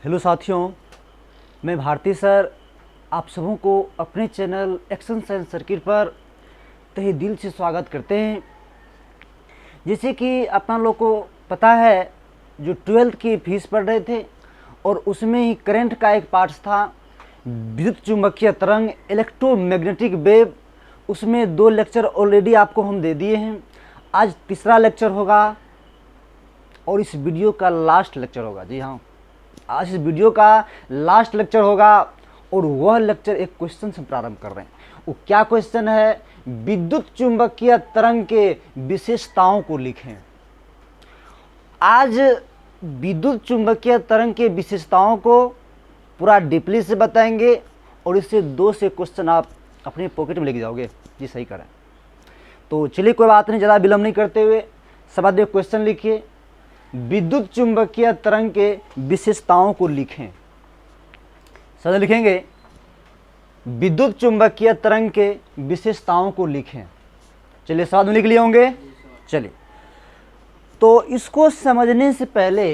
Hello साथियों, मैं Bharti sir आप सबों को अपने चैनल एक्शन साइंस सर्किट पर तहे दिल से स्वागत करते हैं। जैसे कि अपना लोग को पता है, जो 12th की फीस पढ़ रहे थे और उसमें ही करंट का एक पार्ट था विद्युत चुंबकीय तरंग इलेक्ट्रोमैग्नेटिक वेव। उसमें 2 लेक्चर ऑलरेडी आपको हम दे दिए हैं। आज तीसरा लेक्चर होगा और इस वीडियो का लास्ट लेक्चर होगा। जी हाँ, आज इस वीडियो का लास्ट लेक्चर होगा और वह लेक्चर एक क्वेश्चन से प्रारंभ कर रहे हैं। वो क्या क्वेश्चन है? विद्युत चुंबकीय तरंग के विशेषताओं को लिखें। आज विद्युत चुंबकीय तरंग के विशेषताओं को पूरा डीपली से बताएंगे और इससे 2 से क्वेश्चन आप अपने पॉकेट में लेके जाओगे। जी सही करें। तो चलिए, कोई बात नहीं, ज़्यादा विलंब नहीं करते हुए सब क्वेश्चन लिखिए। विद्युत चुंबकीय तरंग के विशेषताओं को लिखें। सर लिखेंगे विद्युत चुंबकीय तरंग के विशेषताओं को लिखें। चलिए, साथ में लिख लिए होंगे। चलिए, तो इसको समझने से पहले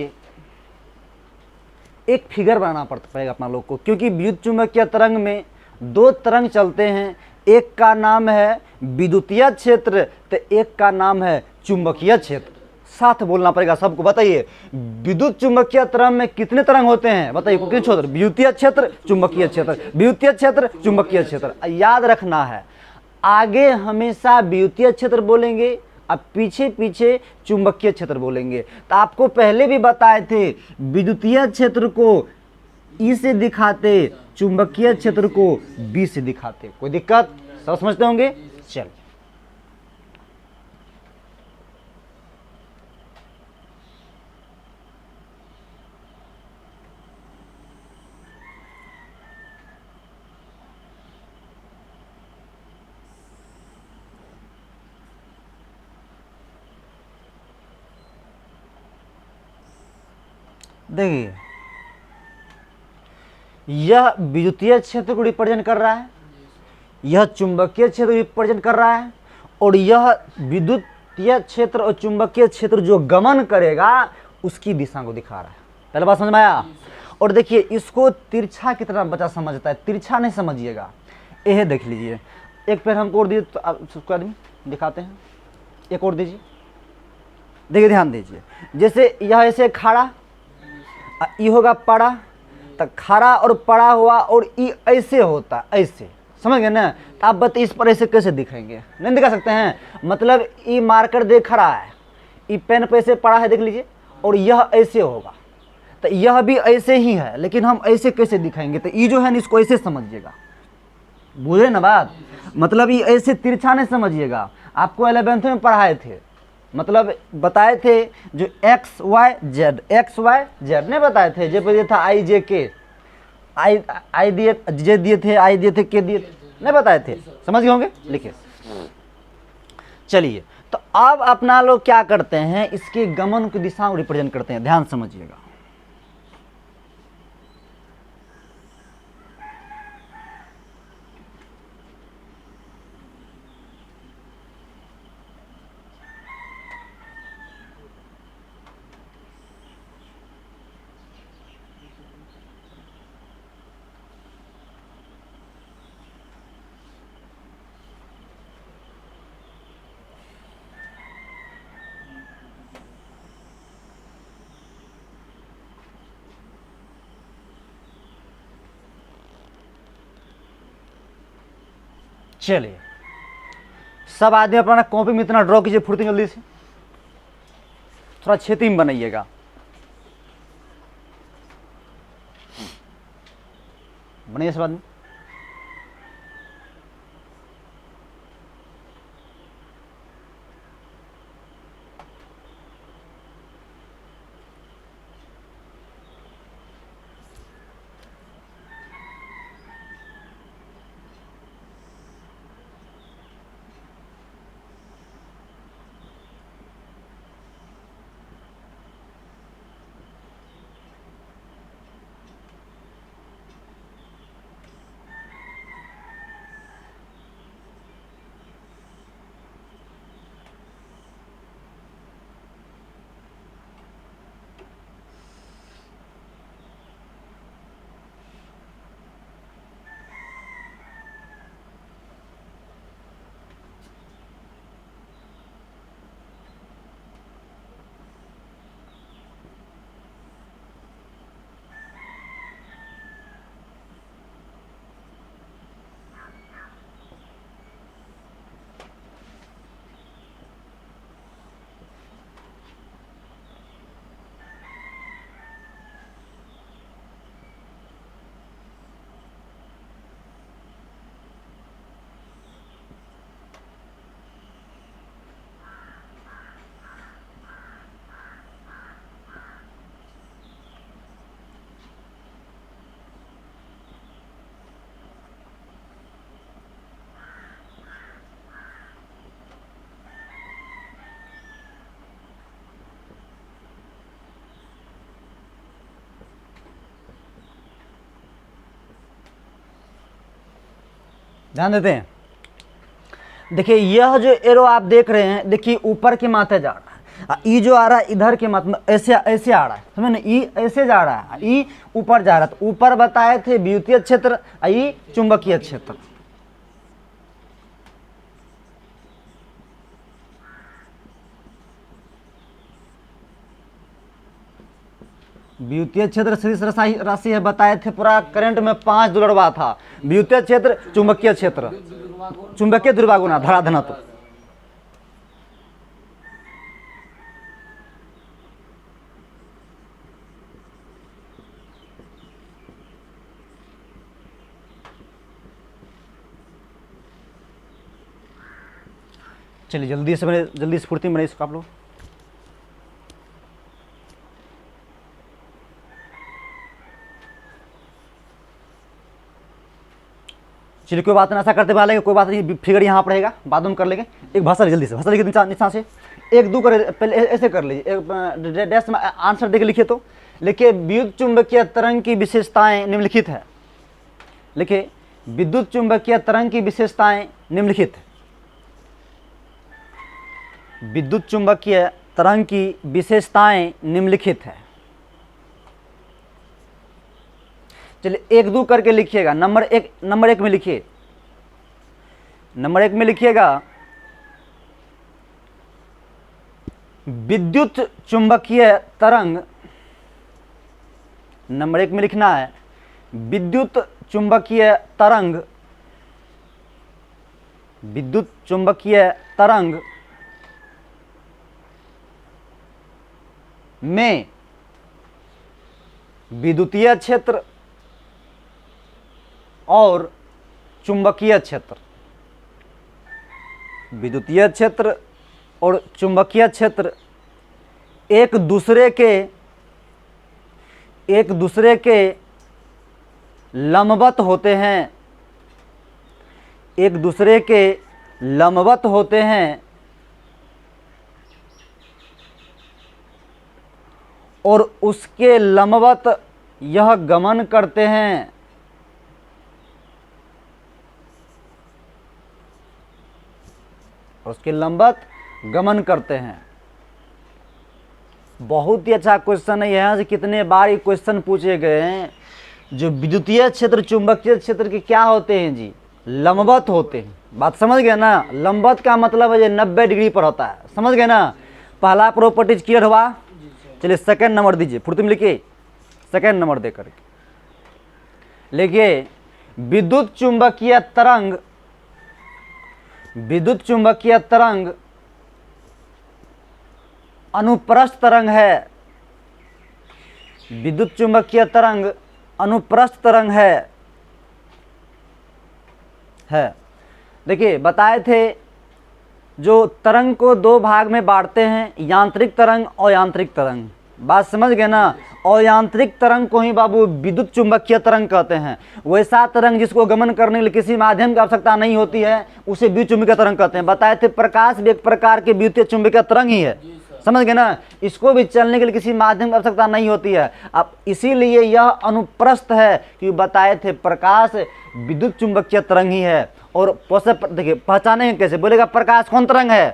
एक फिगर बनाना पड़ेगा अपना लोग को, क्योंकि विद्युत चुंबकीय तरंग में 2 तरंग चलते हैं। एक का नाम है विद्युतीय क्षेत्र तो एक का नाम है चुंबकीय क्षेत्र। साथ बोलना पड़ेगा सबको। बताइए, विद्युत चुंबकीय तरंग में कितने तरंग होते हैं? बताइए कितने क्षेत्र? विद्युतीय क्षेत्र, चुंबकीय क्षेत्र, विद्युतीय क्षेत्र, चुंबकीय क्षेत्र। याद रखना है, आगे हमेशा विद्युतीय क्षेत्र बोलेंगे, अब पीछे पीछे चुंबकीय क्षेत्र बोलेंगे। तो आपको पहले भी बताए थे, विद्युतीय क्षेत्र को ई से दिखाते, चुंबकीय क्षेत्र को बी से दिखाते। कोई दिक्कत? सब समझते होंगे। चल, देखिए, यह विद्युतीय क्षेत्र को रिप्रेजेंट कर रहा है, यह चुंबकीय क्षेत्र रिप्रेजेंट कर रहा है, और यह विद्युतीय क्षेत्र और चुंबकीय क्षेत्र जो गमन करेगा उसकी दिशा को दिखा रहा है। पहले बात समझ में आया? और देखिए, इसको तिरछा कितना बच्चा समझता है, तिरछा नहीं समझिएगा। यह देख लीजिए, एक पेन हमको और दीजिए तो उसको आदमी दिखाते हैं। एक और दीजिए, देखिए ध्यान दीजिए। जैसे यह ऐसे खड़ा, ई होगा पड़ा, तो खड़ा और पड़ा हुआ, और ई ऐसे होता, ऐसे समझ गए ना? तो आप बताइए इस पर ऐसे कैसे दिखाएंगे? नहीं दिखा सकते हैं। मतलब ई मार्कर देख रहा है, ई पेन पे ऐसे पड़ा है, देख लीजिए, और यह ऐसे होगा, तो यह भी ऐसे ही है, लेकिन हम ऐसे कैसे दिखाएंगे? तो ई जो है ना, इसको ऐसे समझिएगा। बुझे ना बात? मतलब ये ऐसे तिरछा नहीं समझिएगा। आपको 11th में पढ़ाए थे, मतलब बताए थे, जो X Y Z, X Y Z नहीं बताए थे? जब दिया था आई जे के, आई आई दिए, जे दिए थे, आई दिए थे, के दिए थे, नहीं बताए थे? समझ गए होंगे। लिखिए। चलिए, तो अब अपना लोग क्या करते हैं, इसके गमन की दिशा को रिप्रेजेंट करते हैं। ध्यान समझिएगा। चलिए, सब आदमी अपना कॉपी में इतना ड्रॉ कीजिए फुर्ती जल्दी से, थोड़ा छेती में बनाइएगा। बनाइए सब आदमी। ध्यान देते हैं। देखिए यह जो एरो आप देख रहे हैं, देखिए ऊपर के माथे जा रहा है, ई जो आ रहा है इधर के माथे में ऐसे ऐसे आ रहा है, समझ ना, ई ऐसे जा रहा है, ई ऊपर जा रहा है। तो ऊपर बताए थे विद्युतीय क्षेत्र, ई चुंबकीय क्षेत्र। विद्युतीय क्षेत्र सदिश राशि है, बताए थे पूरा करंट में 5 दुलड़वा था। विद्युतीय क्षेत्र, चुंबकीय क्षेत्र, चुंबकीय ध्रुवागुना धराधनत्व। चलिए जल्दी से बने, जल्दी स्फूर्ति बने इसको आप लोग। चलिए कोई बात नहीं, ऐसा करते वाले कोई बात नहीं, फिगर यहाँ पर रहेगा, बाद में कर लेंगे। एक भाषा जल्दी से, भाषा लिखिए निशान से, 1 2 कर, पहले ऐसे कर लीजिए, एक डैश में आंसर देके लिखिए। तो लिखिए विद्युत चुंबकीय तरंग की विशेषताएं निम्नलिखित है। लिखिए विद्युत चुंबकीय तरंग की विशेषताएं निम्नलिखित है। विद्युत चुंबकीय तरंग की विशेषताएं निम्नलिखित है। चलिए 1 2 करके लिखिएगा। नंबर एक में लिखिए, नंबर 1 में लिखिएगा विद्युत चुंबकीय तरंग। नंबर 1 में लिखना है विद्युत चुंबकीय तरंग, विद्युत चुंबकीय तरंग में विद्युतीय क्षेत्र और चुंबकीय क्षेत्र, विद्युतीय क्षेत्र और चुंबकीय क्षेत्र एक दूसरे के लंबवत होते हैं, एक दूसरे के लंबवत होते हैं और उसके लंबवत यह गमन करते हैं। उसके लंबवत गमन करते हैं। बहुत ही अच्छा क्वेश्चन है। यहाँ से कितने बार ये क्वेश्चन पूछे गए हैं। जो विद्युतीय क्षेत्र चुंबकीय क्षेत्र के क्या होते हैं जी, लंबवत होते हैं। बात समझ गए ना, लंबवत का मतलब है जो 90 डिग्री पर होता है, समझ गए ना। पहला प्रॉपर्टीज क्लियर हुआ। चलिए सेकंड नंबर दीजिए, फुर्ती में लिखिए, सेकंड नंबर दे करके लिखिए विद्युत चुंबकीय तरंग, विद्युत चुंबकीय तरंग अनुप्रस्थ तरंग है। विद्युत चुंबकीय तरंग अनुप्रस्थ तरंग है। देखिए बताए थे जो तरंग को 2 भाग में बांटते हैं, यांत्रिक तरंग और यांत्रिक तरंग। बात समझ गए ना। और यांत्रिक तरंग को ही बाबू विद्युत चुंबकीय तरंग कहते हैं। वैसा तरंग जिसको गमन करने के लिए किसी माध्यम की आवश्यकता नहीं होती है उसे विद्युत चुंबकीय तरंग कहते हैं। बताए थे प्रकाश भी एक प्रकार के विद्युत चुंबकीय तरंग ही है, समझ गए ना। इसको भी चलने के लिए किसी माध्यम की आवश्यकता नहीं होती है। अब इसीलिए यह अनुप्रस्थ है, क्योंकि बताए थे प्रकाश विद्युत चुंबकीय तरंग ही है। और देखिए पहचानेंगे कैसे, बोलेगा प्रकाश कौन तरंग है,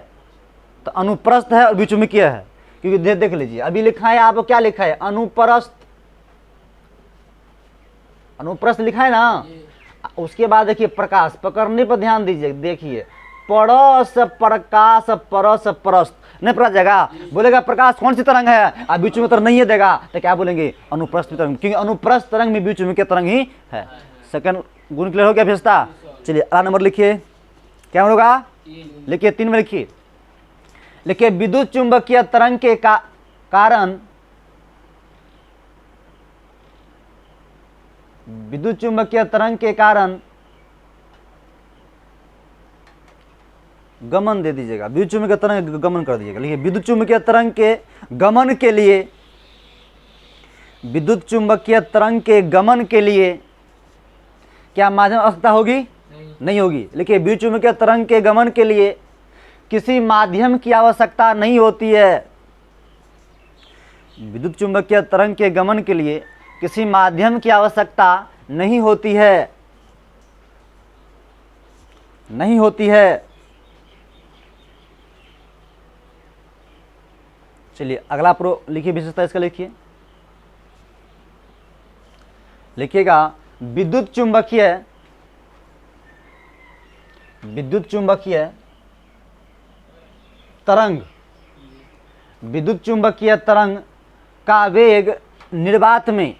तो अनुप्रस्थ है और विचुंबकीय है। क्योंकि देख लीजिए अभी लिखा है, आपको क्या लिखा है, अनुप्रस्थ, अनुप्रस्थ लिखा है ना। उसके बाद देखिए प्रकाश, पकड़ने पर ध्यान दीजिए, देखिए परस प्रकाश परस प्रस्थ नहीं पढ़ा जाएगा। बोलेगा प्रकाश कौन सी तरंग है, अब बीच में तरंग नहीं है देगा, तो क्या बोलेंगे अनुप्रस्थ तरंग, क्योंकि अनुप्रस्थ तरंग में बीच में क्या तरंग ही है। सेकंड गुण क्लियर हो गया विशेषता। चलिए अगला नंबर लिखिए, क्या होगा, लिखिए 3 में लिखिए। लिखिए विद्युत चुंबकीय तरंग के कारण, विद्युत चुंबकीय तरंग के कारण गमन दे दीजिएगा, विद्युत चुंबकीय तरंग गमन कर दीजिएगा। लिखिए विद्युत चुंबकीय तरंग के गमन के लिए, विद्युत चुंबकीय तरंग के गमन के लिए क्या माध्यम आवश्यकता होगी, नहीं होगी। लिखिए विद्युत चुंबकीय तरंग के गमन के लिए किसी माध्यम की आवश्यकता नहीं होती है। विद्युत चुंबकीय तरंग के गमन के लिए किसी माध्यम की आवश्यकता नहीं होती है। नहीं होती है। चलिए अगला प्रो लिखिए, विशेषता इसका लिखिए, लिखिएगा विद्युत चुंबकीय तरंग, विद्युत चुंबकीय तरंग का वेग निर्वात में,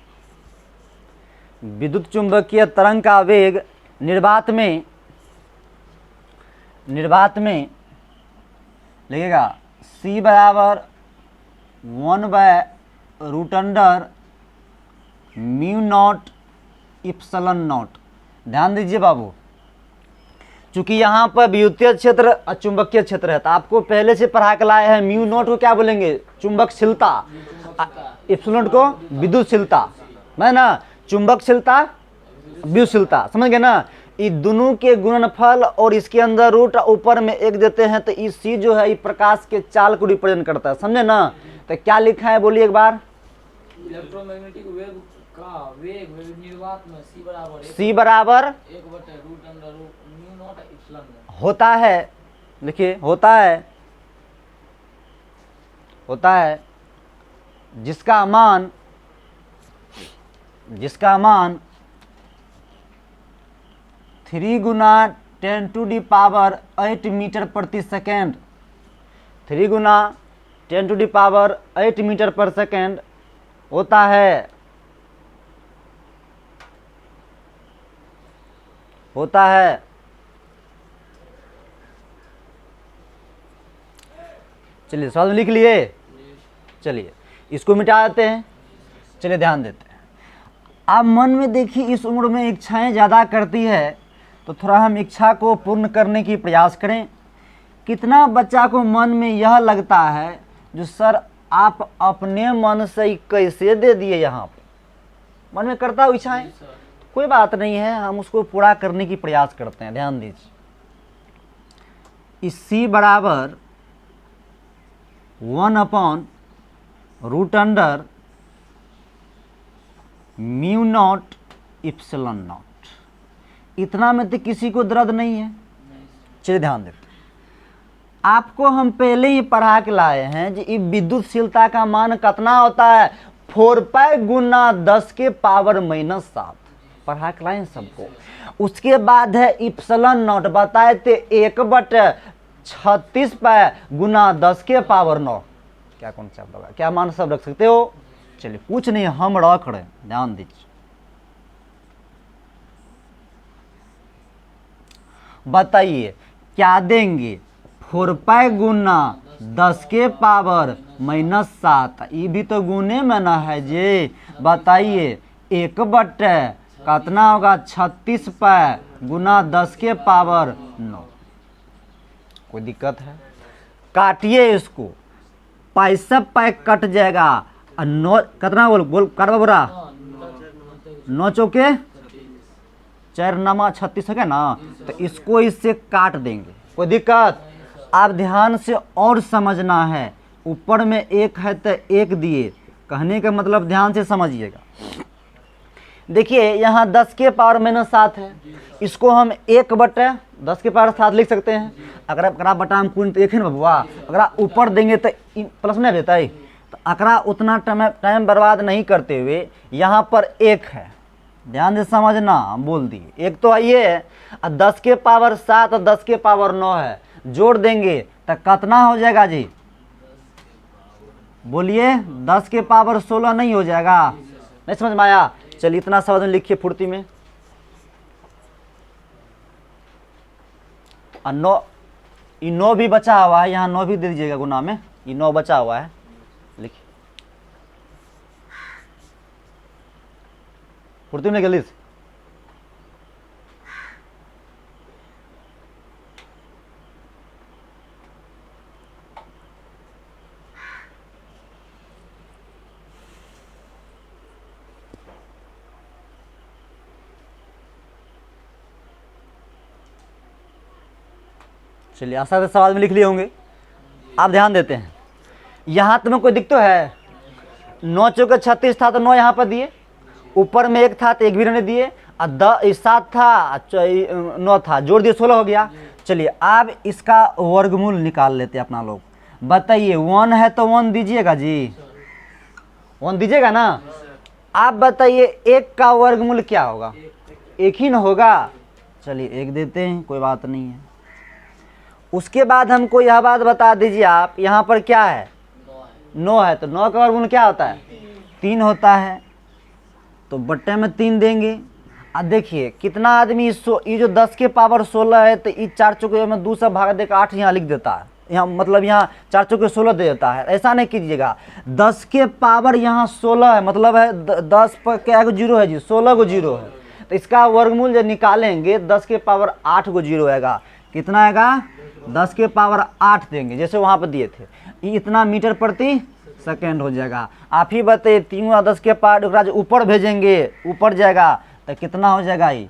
विद्युत चुंबकीय तरंग का वेग निर्वात में लिखिएगा c बराबर 1/√अंडर म्यू नॉट इप्सिलॉन नॉट। ध्यान दीजिए बाबू, चूंकि यहाँ पर विद्युतीय क्षेत्र और चुंबकीय क्षेत्र है, तो आपको पहले से पढ़ा के लाए हैं म्यू नॉट को क्या बोलेंगे, चुंबकशीलता, इप्सिलॉन को विद्युतशीलता, है ना, चुंबकशीलता विद्युतशीलता, समझ गए ना। ये दोनों के गुणनफल और इसके अंदर रूट ऊपर में एक देते हैं, तो इस सी जो है ये प्रकाश के चाल को रिप्रेजेंट करता है, समझे ना। तो क्या लिखा है बोलिए एक बार, इलेक्ट्रोमैग्नेटिक वेव का वेग निर्वात में c बराबर 1/√μ0 होता है, देखिए होता है जिसका मान 3 गुना 10⁸ मीटर प्रति सेकेंड, 3 गुना 10⁸ मीटर पर सेकेंड होता है, चलिए सवाल में लिख लिए, चलिए इसको मिटा देते हैं। चलिए ध्यान देते हैं, आप मन में देखिए इस उम्र में इच्छाएं ज़्यादा करती है, तो थोड़ा हम इच्छा को पूर्ण करने की प्रयास करें। कितना बच्चा को मन में यह लगता है जो सर आप अपने मन से ही कैसे दे दिए, यहाँ पर मन में करता हो इच्छाएं, कोई बात नहीं है, हम उसको पूरा करने की प्रयास करते हैं। ध्यान दीजिए, इस c बराबर 1/√अंडर म्यू नॉट इप्सिलॉन नॉट, इतना में तो किसी को दर्द नहीं है। चलिए ध्यान देते, आपको हम पहले ही पढ़ा के लाए हैं कि इस विद्युतशीलता का मान कितना होता है, 4π गुना 10⁻⁻⁷ पढ़ा के लाए सबको। उसके बाद है इप्सिलॉन नॉट, बताए थे 1/36π गुना 10⁻⁹। क्या कौन सा होगा, क्या मान सब रख सकते हो। चलिए कुछ नहीं, हम रख रहे हैं, ध्यान दीजिए। बताइए क्या देंगे, 4π गुना 10⁻⁻⁷, ये भी तो गुने में ना है जी। बताइए 1/, कितना होगा 36π गुना 10⁻⁹। कोई दिक्कत है, काटिए इसको, 65 कट जाएगा, और 9 कितना बोल काटवा बोरा, 9 चौके 4 नमा 36 है ना, तो इसको इससे काट देंगे, कोई दिक्कत। आप ध्यान से और समझना है, ऊपर में 1 है तो 1 दिए, कहने का मतलब ध्यान से समझिएगा। देखिए यहाँ 10⁻⁷ है, इसको हम 1/10⁻7 लिख सकते हैं। अगर अकरा बटा हम कुन तो 1 है ना बबुआ, अगर ऊपर देंगे तो प्लस में रहता है, तो अकरा उतना टाइम बर्बाद नहीं करते हुए यहाँ पर 1 है, ध्यान से समझना, हम बोल दिए 1 तो आइए है, और 10⁻7 और 10⁻9 है, जोड़ देंगे तो कितना हो जाएगा जी, बोलिए 10⁻16 नहीं हो जाएगा, नहीं समझ में आया। चलिए इतना शब्द में लिखिए फुर्ती में, और 9, ये 9 भी बचा हुआ है, यहाँ 9 भी दे दीजिएगा गुना में, ये 9 बचा हुआ है, लिखिए फुर्ती में जल्दी से। चलिए आशा से सवाल में लिख लिए होंगे। आप ध्यान देते हैं, यहाँ तुम्हें कोई दिक्कत है, 9 चौके 36 था तो 9 यहाँ पर दिए, ऊपर में 1 था तो 1 भी रहने दिए, 7 था, 9 था, जोड़ दिए 16 हो गया। चलिए अब इसका वर्गमूल निकाल लेते हैं अपना लोग। बताइए 1 है तो 1 दीजिएगा जी, 1 दीजिएगा ना। आप बताइए 1 का वर्गमूल क्या होगा, 1 ही ना होगा। चलिए 1 देते हैं, कोई बात नहीं है। उसके बाद हमको यह बात बता दीजिए आप, यहाँ पर क्या है 9 है, तो 9 का वर्गमूल क्या होता है 3 होता है, तो बट्टे में 3 देंगे। अब देखिए कितना आदमी ये जो 10 के पावर 16 है, तो इस 4 चौके में 2 से भाग देकर 8 यहाँ लिख देता है, यहाँ मतलब यहाँ 4 चौके 16 दे देता है। ऐसा नहीं कीजिएगा, 10 के पावर यहाँ 16 है, मतलब है 10 पर क्या को 0 है जी, 16 को 0 है, तो इसका वर्गमूल जब निकालेंगे 10 के पावर 8 को 0 आएगा। कितना आएगा 10 के पावर 8 देंगे, जैसे वहाँ पर दिए थे, ये इतना मीटर प्रति सेकेंड हो जाएगा। आप ही बताइए 3 और 10 के पावर ऊपर भेजेंगे, ऊपर जाएगा तो कितना हो जाएगा, ये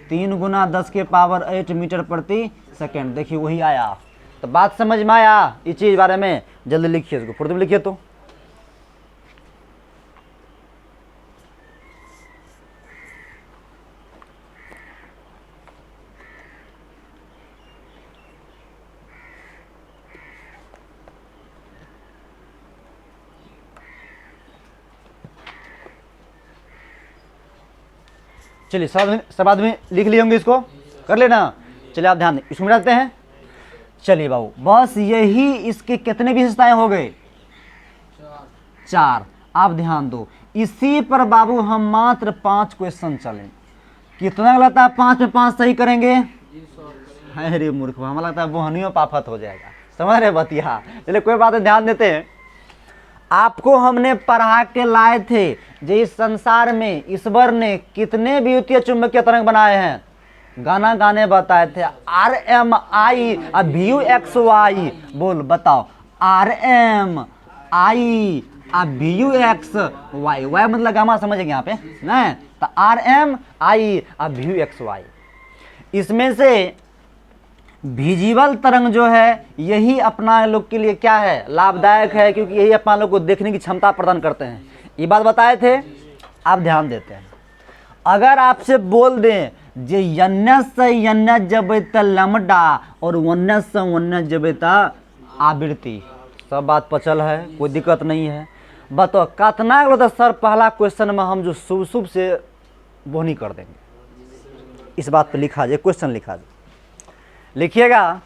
3 गुना 10 के पावर 8 मीटर प्रति सेकेंड। देखिए वही आया। तो बात समझ में आया इस चीज़ बारे में। जल्दी लिखिए इसको, फुर्ती में लिखिए। तो चलिए सब आदमी लिख लिए होंगे, इसको कर लेना। चलिए आप ध्यान दें, इसमें रखते हैं। चलिए बाबू, बस यही इसके कितने विशेषताएं हो गए 4। आप ध्यान दो, इसी पर बाबू हम मात्र 5 क्वेश्चन चलें। कितना लगता है 5 में 5 सही करेंगे? अरे मूर्ख, हमें लगता है बोहनियों पाफत हो जाएगा, समझ रहे बतिया। चलिए कोई बात नहीं, ध्यान देते हैं। आपको हमने पढ़ा के लाए थे जो इस संसार में ईश्वर ने कितने विद्युतीय चुंबकीय तरंग बनाए हैं, गाना गाने बताए थे। RMI और VUXY, बोल बताओ, RMI और VUXY, वाई मतलब गामा, समझेंगे यहाँ पे नहीं, तो RMI और VUXY। इसमें से विजिबल तरंग जो है यही अपना लोग के लिए क्या है, लाभदायक है, क्योंकि यही अपना लोग को देखने की क्षमता प्रदान करते हैं। ये बात बताए थे। आप ध्यान देते हैं, अगर आपसे बोल दें जे यन्नस से यन्नस जबेता लमडा और वन्नस से वन्नस जबेता आवृत्ति, सब बात पचल है, कोई दिक्कत नहीं है। बताओ कितना लोग तो सर पहला क्वेश्चन में हम जो शुभ शुभ से बोहनी कर देंगे। इस बात पे लिखा जाए, क्वेश्चन लिखा जाए, लिखिएगा।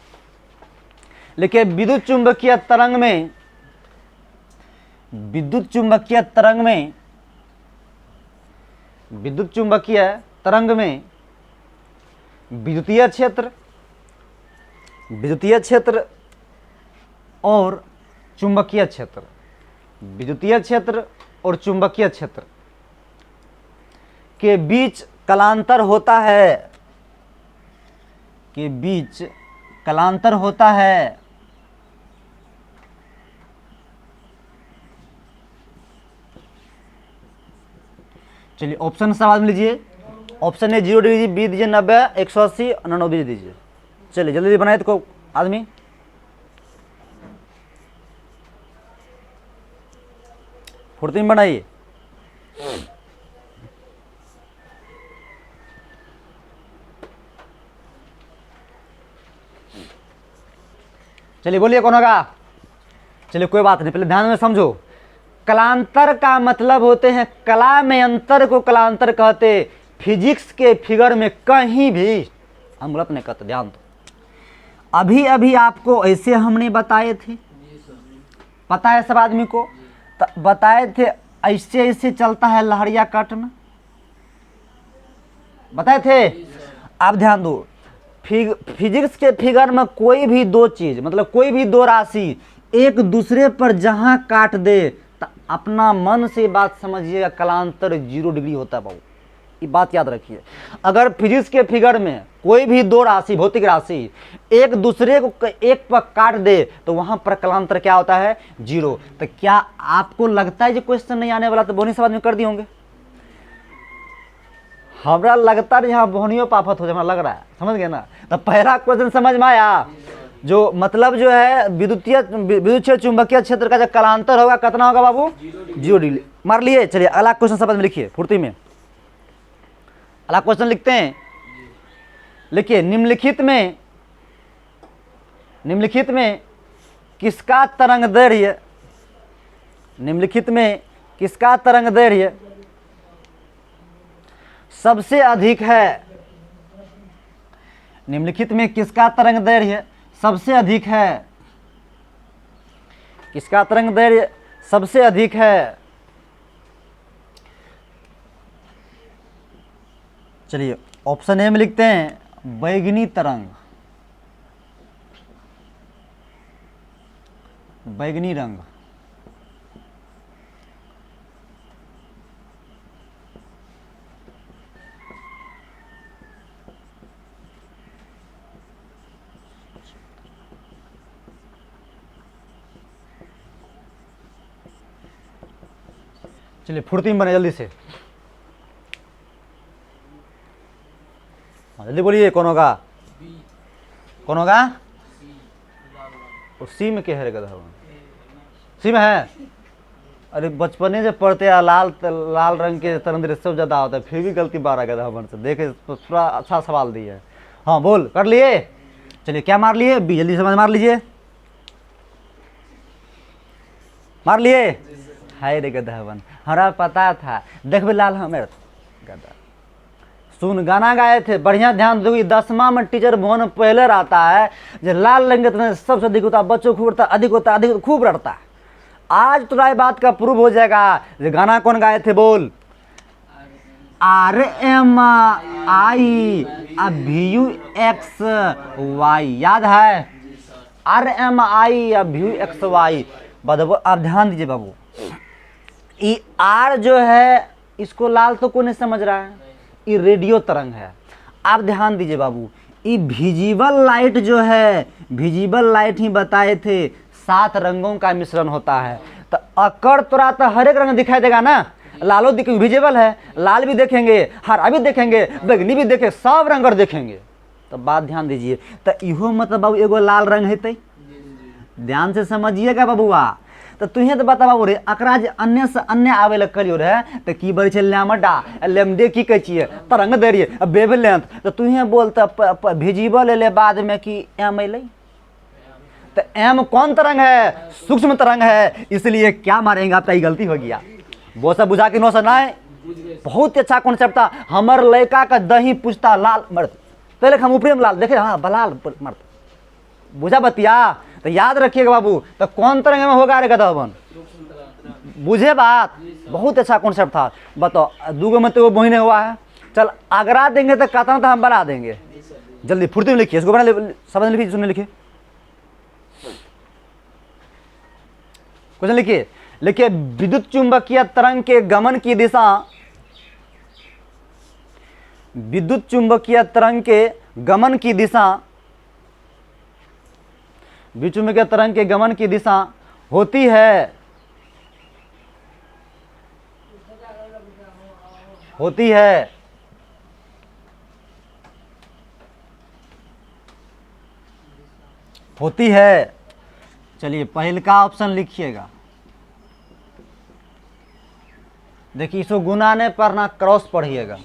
लिखिए विद्युत चुंबकीय तरंग में, विद्युत चुंबकीय तरंग में, विद्युत चुंबकीय तरंग में विद्युतीय क्षेत्र, विद्युतीय क्षेत्र और चुंबकीय क्षेत्र, विद्युतीय क्षेत्र और चुंबकीय क्षेत्र के बीच कलांतर होता है, के बीच कलांतर होता है। चलिए ऑप्शन सवाल में लीजिए। ऑप्शन ए 0 डिग्री, बी दीजिए 90, 180, 99 दीजिए। चलिए जल्दी बनाए तो आदमी, फुर्ती में बनाइए। चलिए बोलिए कौन होगा। चलिए कोई बात नहीं, पहले ध्यान में समझो। कलांतर का मतलब होते हैं, कला में अंतर को कलांतर कहते, फिजिक्स के फिगर में कहीं भी हम गलत नहीं कहते। ध्यान दो, अभी अभी आपको ऐसे हमने बताए थे, पता है सब आदमी को, बताए थे ऐसे ऐसे चलता है लहरिया कटना, बताए थे। आप ध्यान दो, फिजिक्स के फिगर में कोई भी दो चीज, मतलब कोई भी दो राशि एक दूसरे पर जहां काट दे तो अपना मन से बात समझिएगा, कलांतर 0 डिग्री होता है बाबू, ये बात याद रखिए। अगर फिजिक्स के फिगर में कोई भी दो राशि, भौतिक राशि एक दूसरे को एक पर काट दे तो वहां पर कलांतर क्या होता है 0। तो क्या आपको लगता है जो क्वेश्चन नहीं आने वाला तो बोनी सवाल में कर दिए होंगे? हमरा लगता है यहाँ बोहनियों पाफत हो जाए, लग रहा है, समझ गए ना। तो पहला क्वेश्चन समझ में आया, जो मतलब जो है विद्युत चुंबकीय क्षेत्र का जो कलांतर होगा कितना होगा बाबू 0 डिग्री, मार लिए। चलिए अगला क्वेश्चन समझ में लिखिए फुर्ती में। अगला क्वेश्चन लिखते हैं। लिखिए, निम्नलिखित में किसका तरंग दैर्घ्य, निम्नलिखित में किसका तरंग दैर्घ्य सबसे अधिक है? निम्नलिखित में किसका तरंग दैर्घ्य सबसे अधिक है? किसका तरंग दैर्घ्य सबसे अधिक है? चलिए ऑप्शन ए में लिखते हैं बैगनी तरंग, बैगनी रंग। चलिए फुर्ती में बने जल्दी से, जल्दी बोलिए। कौन होगा? बी, कौन होगा? सी, लाल वाला। और सी में क्या है गधा? सी में है? अरे बचपने से पढ़ते हैं लाल रंग के तरंग दैर्घ्य सब ज्यादा होता है, फिर भी गलती 12 गधा बन से। देखे तो थोड़ा अच्छा सवाल दिया है। हाँ बोल, कर लिए? चलिए क्या मार लिए? बी, जल्दी समझ मार लीजिए। मार लिए? हाय रे गधा बन, हमारा पता था। देख भी लाल हमें गधा। सुन, गाना गाए थे, बढ़िया ध्यान दोगी। 10वां में टीचर भवन पहले रहता है, जो लाल रंग के सबसे अधिक होता है, बच्चों खूब रटता, अधिक होता, अधिक खूब रटता। आज तो ये बात का प्रूव हो जाएगा। ये गाना कौन गाए थे? बोल। RMI VUXY, याद है? RMI VUXY। आप ध्यान दीजिए बाबू, ये आर जो है इसको लाल तो कोई नहीं समझ रहा है, ये रेडियो तरंग है। आप ध्यान दीजिए बाबू, ये विजिबल लाइट जो है, विजिबल लाइट ही बताए थे 7 रंगों का मिश्रण होता है। तो अकड़ तोरा तो हर एक रंग दिखाई देगा ना, लालो दिख विजिबल है, लाल भी देखेंगे, हरा भी देखेंगे, बैगनी भी देखेंगे, सब रंग और देखेंगे। तो बात ध्यान दीजिए, तो इहो मतलब बाबू एगो लाल रंग है। ध्यान से समझिएगा बबुआ। तो तुहे तो बता बाबू रे, अकरा जे अन्य से अन्य आवे लग करियो रे, तो की बड़ी छे लैम्डा लेमडे की कहै छियै तरंग दैर्घ्य वेवलेंथ। तो तुहे बोलता विजिबल ले बाद में कि एम अलै। तो एम कौन तरंग है? सूक्ष्म तरंग है, इसलिए क्या मारेंगे? आपका ये गलती हो गया। वो सब बुझा के नो से नहीं, बहुत अच्छा कॉन्सेप्ट था। हमर लड़का का दही पूछता लाल मर्द, पहले हम ऊपरी में लाल देखे, हाँ बलाल मर्द, बुझा बतिया? तो याद रखिएगा बाबू। तो कौन तरंग में होगा रे गधवन? बुझे बात? बहुत अच्छा कॉन्सेप्ट था। बताओ दूगो में तो वो बहिने हुआ है। चल आगरा देंगे तो कहता तो हम बना देंगे। जल्दी फुर्ती में लिखिए, इसको बना समझ लिखिए, सुनने लिखिए, क्वेश्चन लिखिए। लिखिए, विद्युत चुंबकीय तरंग के गमन की दिशा, विद्युत चुंबकीय तरंग के गमन की दिशा, विद्युत चुंबकीय तरंग के गमन की दिशा होती है, होती है होती है। चलिए पहले का ऑप्शन लिखिएगा। देखिए इसको गुना नहीं पढ़ना, क्रॉस पढ़िएगा।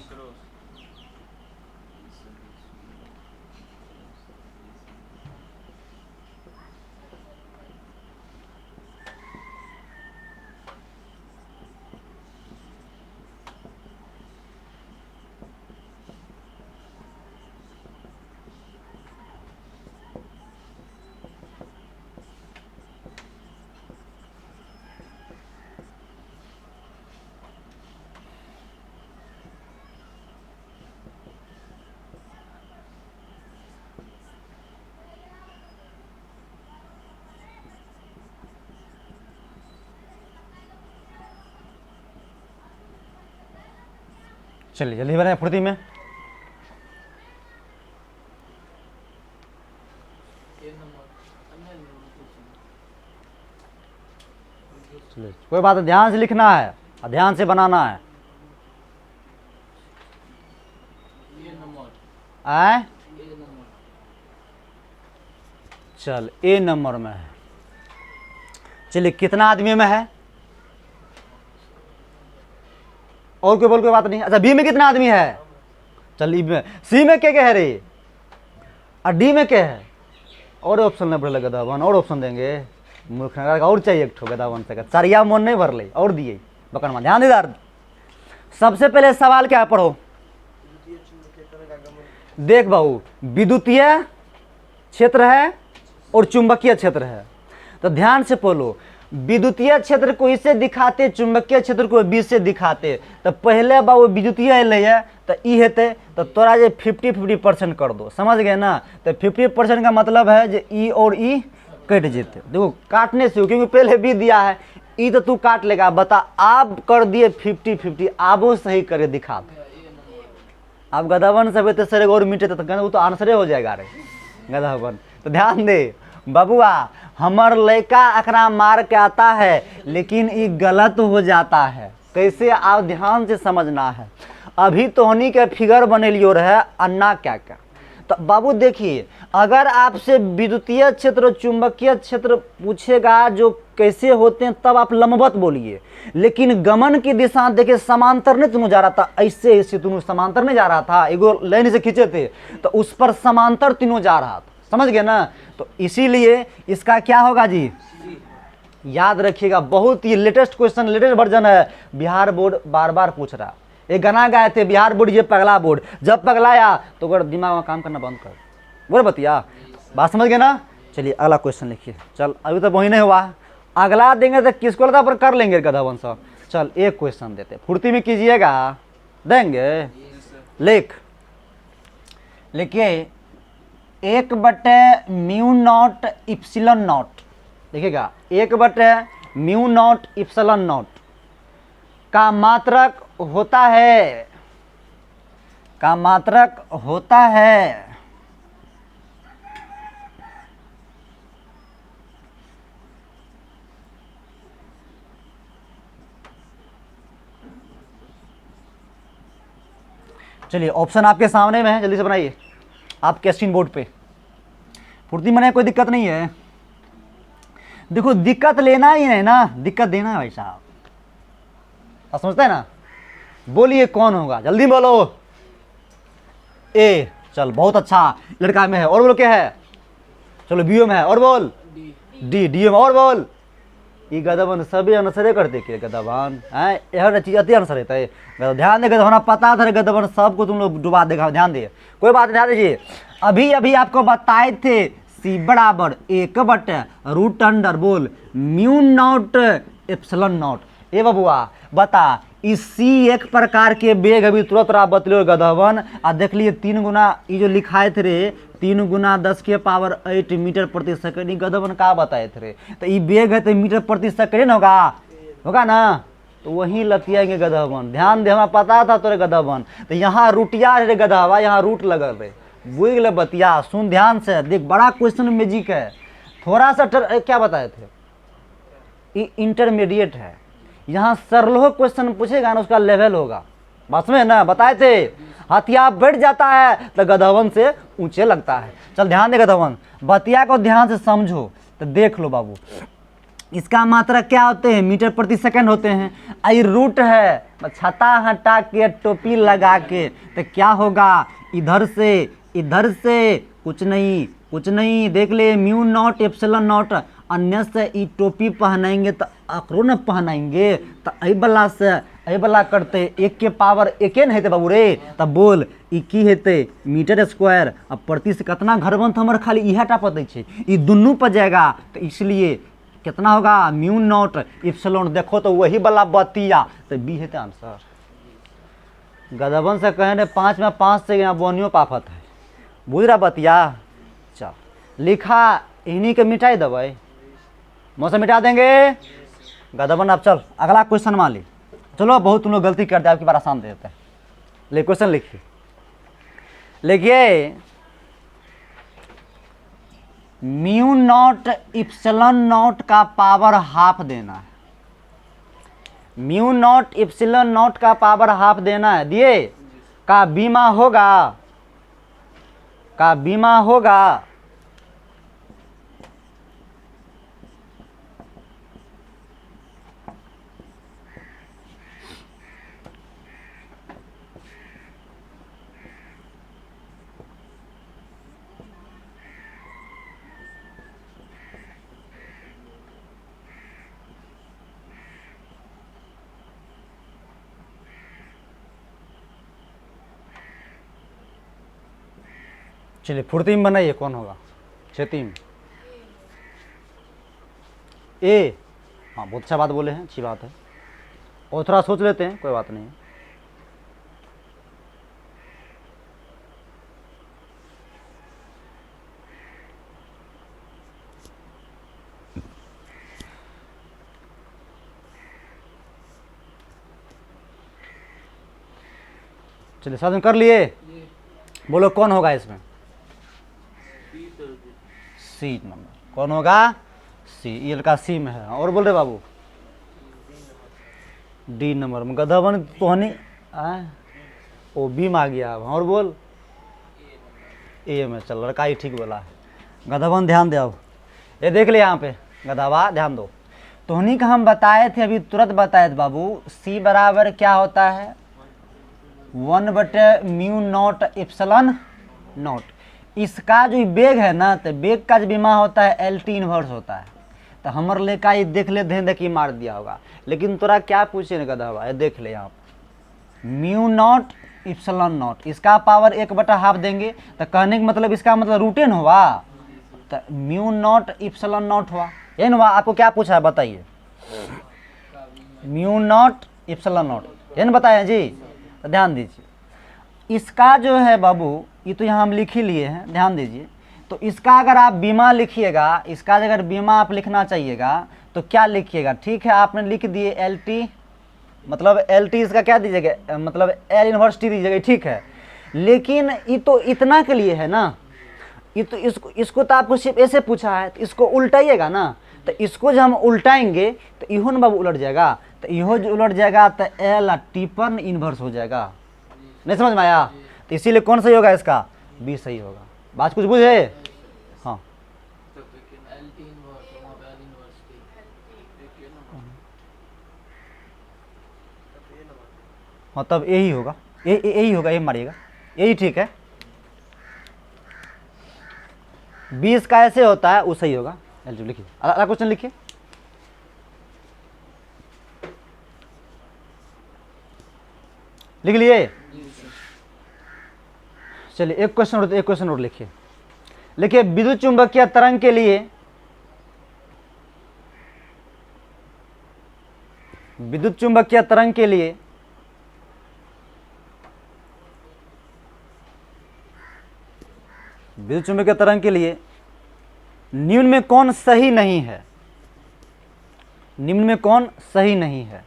चलिए जल्दी बनाए फुर्ती में। चलिए कोई बात, ध्यान से लिखना है और ध्यान से बनाना है। आए चल ए नंबर में है। चलिए कितना आदमी में है? और कोई बोल कोई बात नहीं। अच्छा बी में कितना आदमी है? चल ई में, सी में क्या क्या है रे, और डी में क्या है? और ऑप्शन नहीं भरल गदावन, और ऑप्शन देंगे मूर्ख नगर का, और चाहिए एक ठो गदावन से चरिया मन नहीं भरले और दिए बकरमा। ध्यान दे यार, सबसे पहले सवाल क्या है पढ़ो। देख बाबू, विद्युतीय क्षेत्र है और चुंबकीय क्षेत्र है, तो ध्यान से बोलो। विद्युतीय क्षेत्र को इससे दिखाते, चुंबकीय क्षेत्र को बी से दिखाते, तो पहले बाबू विद्युतीय अल है तो ई हेते, तो तोरा जे 50-50% कर दो, समझ गए ना। तो 50% का मतलब है जो ई और ई कट जेते। देखो काटने से, क्योंकि पहले बी दिया है, ई तो तू काट लेगा। बता, आप कर दिए 50-50, आप वो सही करके दिखा दो। आप गदावन सब तो सर और मीटे तो वो तो आंसरे हो जाएगा रे गदावन। तो ध्यान दे बबुआ, हमर लड़का अखरा मार के आता है लेकिन ये गलत हो जाता है। कैसे, आप ध्यान से समझना है। अभी तोहनी के फिगर बनेलियो रहे अन्ना क्या क्या। तो बाबू देखिए, अगर आपसे विद्युतीय क्षेत्र चुंबकीय क्षेत्र पूछेगा जो कैसे होते हैं, तब आप लंबवत बोलिए। लेकिन गमन की दिशा देखिए, समांतर नहीं तुम जा रहा था, ऐसे ऐसे तुम समांतर नहीं जा रहा था, एगो लाइन से खींचे थे तो उस पर समांतर तीनों जा रहा था, समझ गए ना। तो इसीलिए इसका क्या होगा जी, याद रखिएगा। बहुत ही लेटेस्ट क्वेश्चन, लेटेस्ट वर्जन है, बिहार बोर्ड बार बार पूछ रहा। एक गाना गाए थे, बिहार बोर्ड ये पगला बोर्ड, जब पगलाया तो अगर दिमाग में काम करना बंद कर, बोल बतिया, बात समझ गए ना। चलिए अगला क्वेश्चन लिखिए। चल अभी तो वही नहीं हुआ, अगला देंगे तो किसको लगता पर कर लेंगे गधावन साहब। चल एक क्वेश्चन देते, फुर्ती में कीजिएगा, देंगे। लिखिए 1/μ0 इप्सिलन नॉट, देखिएगा 1/μ0 इप्सिलन नॉट का मात्रक होता है चलिए ऑप्शन आपके सामने में है, जल्दी से बनाइए आपके स्क्रीन बोर्ड पे। फुर्ती में कोई दिक्कत नहीं है। देखो दिक्कत लेना ही नहीं ना, दिक्कत देना है भाई साहब, आप समझते हैं ना। बोलिए कौन होगा, जल्दी बोलो। ए, चल बहुत अच्छा, लड़का में है। और बोलो क्या है, चलो बीओ में है। और बोल डी में। और बोल ये गदबन सभी अनुसरे करते के गदबन है, यह चीज अति अनुसर रहता है। ध्यान दे गदबन, पता था गदबन सबको तुम लोग डुबा देगा, ध्यान दे, कोई बात नहीं, ध्यान दीजिए। अभी आपको बताए थे सी बराबर 1/√अंडर बोल μ0 एप्सिलॉन नॉट। ए बबुआ बता, इसी एक प्रकार के बेग अभी तुरंत बतलो गदबन आ देख लिए 3 गुना ये जो लिखाए थे रे, 3 गुना 10⁸ मीटर प्रति सेकंड, गदबन का बताए थे रे। तो ये बेग है तो मीटर प्रति सेकंड होगा ना, तो वहीं लतियाएंगे गदबन। ध्यान दे, हमें पता था तोरे गदबन। तो यहाँ रूटिया रे गदहवा, यहाँ रूट लगल रे, बुझ गए बतिया। सुन ध्यान से देख, बड़ा क्वेश्चन मैजिक है। थोड़ा सा क्या बताए थे, ये इंटरमीडिएट है। यहाँ सरलोह क्वेश्चन पूछेगा ना, उसका लेवल होगा, बस में ना बताए थे। हथियार बैठ जाता है तो गधवन से ऊंचे लगता है। चल ध्यान दे गधवन, बतिया को ध्यान से समझो। तो देख लो बाबू, इसका मात्रा क्या होते हैं, मीटर प्रति सेकंड होते हैं। आई रूट है, छाता हटा के टोपी लगा के, तो क्या होगा, इधर से कुछ नहीं देख ले, μ0 एप्सिलॉन नॉट। अन्य से ई टोपी पहनाएंगे तो अकरो न पहनाएंगे, तो आई बला करते 1 के पावर 1 नहीं हेते बाबू रे। तब बोल ई की हेते, मीटर स्क्वायर। अब प्रति से कितना घर बनता हमारे, खाली इहा टा पता है, ये दुनू पर जाएगा, तो इसलिए कितना होगा, μ0 एप्सिलॉन। देखो तो वही वाला बतिया, तो बी हेते आंसर। गदबन से कहे 5 में 5 से यहाँ बोनियो पाफत है, बुझ रहा बतिया। चल लिखा इन्हीं के मिटाई दबाई, मौसम मिटा देंगे गदबन। अब चल अगला क्वेश्चन मान ली। चलो बहुत तुम लोग गलती करते, आपकी बार आसान दे देते हैं। ले क्वेश्चन लिखिए μ0 एप्सिलॉन नॉट का पावर हाफ देना है। μ0 एप्सिलॉन नॉट का पावर हाफ देना है, दिए का बीमा होगा चलिए फुर्ती में बनाइए, कौन होगा खेती में? ए, हाँ बहुत अच्छा बात बोले हैं, अच्छी बात है। और थोड़ा सोच लेते हैं, कोई बात नहीं। चलिए साधन कर लिए, बोलो कौन होगा इसमें? सी नंबर कौन होगा? सी, ये लड़का सी में है। और बोल रहे बाबू डी नंबर में गधवन तोहनी ओ बी में आ गया। अब और बोल ए में। चल लड़का ही ठीक बोला है। गधवन ध्यान दे, अब ये देख ले यहाँ पे गधवा ध्यान दो। तोहनी का हम बताए थे, अभी तुरंत बताए थे बाबू, सी बराबर क्या होता है? 1/μ0 एप्सिलॉन नॉट। इसका जो वेग है ना, तो वेग का जो विमा होता है LT इनवर्स होता है। तो हमर लेका ये देख ले, ध्यान देखी मार दिया होगा। लेकिन तोरा क्या पूछे ना गधा, ये देख ले यहाँ पर μ0 एप्सिलॉन नॉट, इसका पावर 1/2 देंगे। तो कहने का मतलब इसका मतलब रूटेन हुआ, तो μ0 एप्सिलॉन नॉट हुआ। ये ना आपको क्या पूछा है बताइए? μ0 एप्सिलॉन नॉट, ये ना बताया जी। तो ध्यान दीजिए, इसका जो है बाबू, ये तो यहाँ हम लिख ही लिए हैं, ध्यान दीजिए। तो इसका अगर आप बीमा लिखिएगा, इसका अगर बीमा आप लिखना चाहिएगा तो क्या लिखिएगा? ठीक है, आपने लिख दिए LT, मतलब LT इसका क्या दीजिएगा, मतलब L इनवर्स T दीजिएगा, ठीक है। लेकिन ये तो इतना के लिए है ना, ये तो इसको तो आपको सिर्फ ऐसे पूछा है, तो इसको उल्टाइएगा ना। तो इसको जब हम उल्टाएंगे तो इहो ना बाबू उलट जाएगा, तो इहो जो उलट जाएगा तो L T पर इन्वर्स हो जाएगा। नहीं समझ में आया? तो इसीलिए कौन सही होगा इसका? बी सही होगा। बात कुछ बुझे? हाँ हाँ, तब यही होगा, यही होगा, यही मारिएगा, यही ठीक है। 20 का ऐसे होता है, वो सही होगा। लिखिए, अगला क्वेश्चन लिखिए। लिख लिए? चलिए एक क्वेश्चन और लिखिए। लिखिए विद्युत चुंबकीय तरंग के लिए, विद्युत चुंबकीय तरंग के लिए विद्युत चुंबकीय तरंग के लिए निम्न में कौन सही नहीं है? निम्न में कौन सही नहीं है?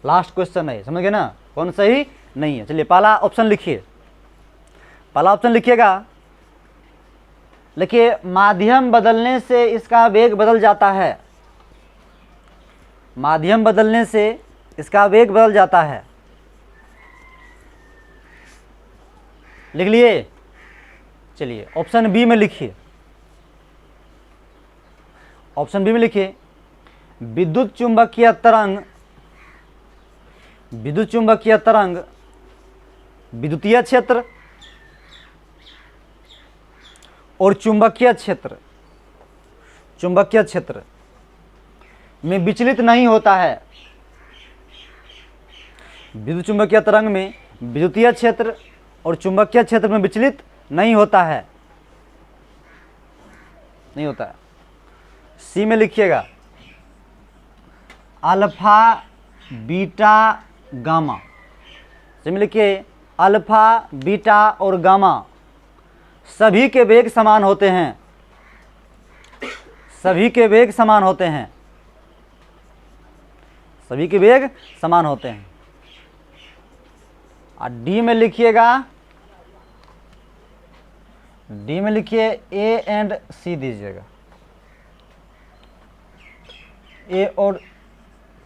लास्ट क्वेश्चन है, समझ गए ना? कौन सही नहीं है। चलिए पहला ऑप्शन लिखिए, पहला ऑप्शन लिखिएगा। लिखिए माध्यम बदलने से इसका वेग बदल जाता है, माध्यम बदलने से इसका वेग बदल जाता है। लिख लिए? चलिए ऑप्शन बी में लिखिए, ऑप्शन बी में लिखिए विद्युत चुंबकीय तरंग, विद्युत चुंबकीय तरंग विद्युतीय क्षेत्र और चुंबकीय क्षेत्र, चुंबकीय क्षेत्र में विचलित नहीं होता है। विद्युत चुंबकीय तरंग में विद्युतीय क्षेत्र और चुंबकीय क्षेत्र में विचलित नहीं होता है, नहीं होता है। सी में लिखिएगा अल्फा बीटा गामा। सी में लिखिए अल्फा बीटा और गामा सभी के वेग समान होते हैं, सभी के वेग समान होते हैं, सभी के वेग समान होते हैं। और डी में लिखिएगा, डी में लिखिए ए एंड सी दीजिएगा, ए और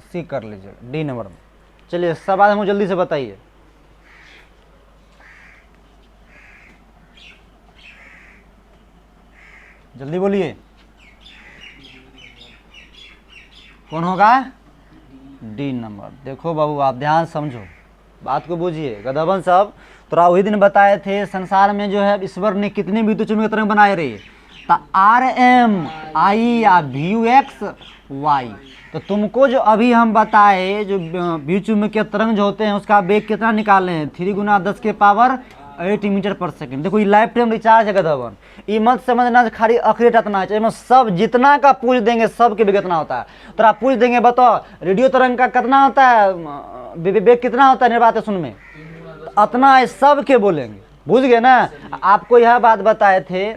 सी कर लीजिएगा डी नंबर में। चलिए सब बात मुझे जल्दी से बताइए। जल्दी बोलिए कौन होगा? D number. देखो बाबू आप ध्यान समझो, बात को बूझिए। गधवन साहब तोरा वही दिन बताए थे संसार में जो है ईश्वर ने कितनी विद्युत चुंबकीय तरंग बनाए रही, तो RMI या VXY। तो तुमको जो अभी हम बताए जो विद्युत चुंबकीय तरंग जो होते हैं उसका वेग कितना निकाले हैं? 3 × 10⁻⁴ 8 मीटर पर सेकंड। देखो ये लाइफ टाइम रिचार्ज है गधवन, ये मत समझना खाली अखरे टतना है, इसमें सब जितना का पूछ देंगे सब के कितना होता है। तो आप पूछ देंगे बताओ रेडियो तरंग का कितना होता है, वेग कितना होता है निर्वात सुन में, अतना है, सब के बोलेंगे। बुझ गए ना। आपको यह बात बताए थे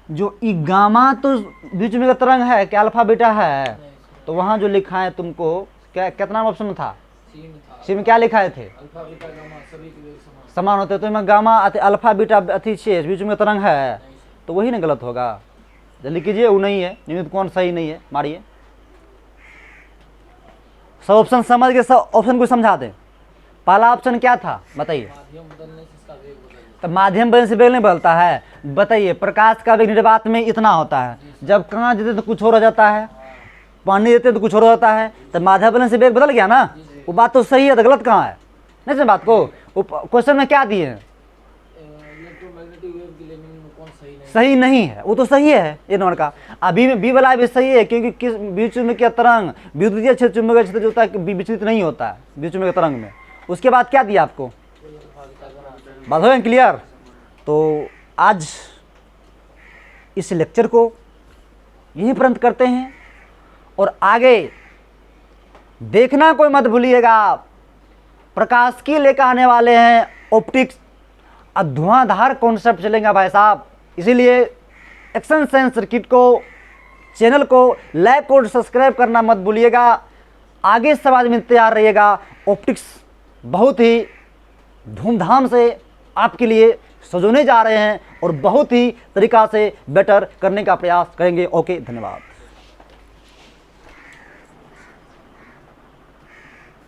जो ई गामा तो बीच में का तरंग है क्या अल्फा बीटा है, तो वहाँ जो लिखा है तुमको क्या कितना ऑप्शन में था, सी में क्या लिखाए थे, अल्फा बीटा गामा सभी के वेग समान समान होते हैं। तो इसमें गामा अल्फा बीटा अति शेष बीच में तरंग है, तो वही ना गलत होगा। जल्दी कीजिए, वो नहीं है निमित्त कौन सही नहीं है, मारिए। सब ऑप्शन समझ के सब ऑप्शन को समझा दें। पहला ऑप्शन क्या था बताइए, माध्यम बदलने से इसका वेग बदल जाता तो माध्यम बदलने से वेग नहीं बदलता है। बताइए प्रकाश का वेग निर्वात में इतना होता है, जब कांच देते तो कुछ और हो जाता है, पानी देते तो कुछ और होता है, तो माध्यम बदलने से वेग बदल गया ना। वो बात तो सही है, तो गलत कहाँ है, नहीं समझ बात को। क्वेश्चन में क्या दिए हैं, इलेक्ट्रोमैग्नेटिक वेव के लिए में कौन सही नहीं सही नहीं है, वो तो सही है ये नंबर का। अभी में बी वाला भी सही है, क्योंकि किस बीच चुंबकीय तरंग विद्युतीय क्षेत्र चुंबकीय क्षेत्र जो होता है विचलित नहीं होता है बीच चुंबकीय तरंग में। उसके बाद क्या दिया आपको, बात हो गई क्लियर। तो आज इस लेक्चर को यहीं पर्यंत करते हैं, और आगे देखना कोई मत भूलिएगा, प्रकाश की लेकर आने वाले हैं ऑप्टिक्स, धुआंधार कॉन्सेप्ट चलेगा भाई साहब। इसीलिए एक्शन सेंस सर्किट को चैनल को लाइक और सब्सक्राइब करना मत भूलिएगा। आगे समाज में तैयार रहिएगा। ऑप्टिक्स बहुत ही धूमधाम से आपके लिए सजोने जा रहे हैं और बहुत ही तरीका से बेटर करने का प्रयास करेंगे। ओके, धन्यवाद।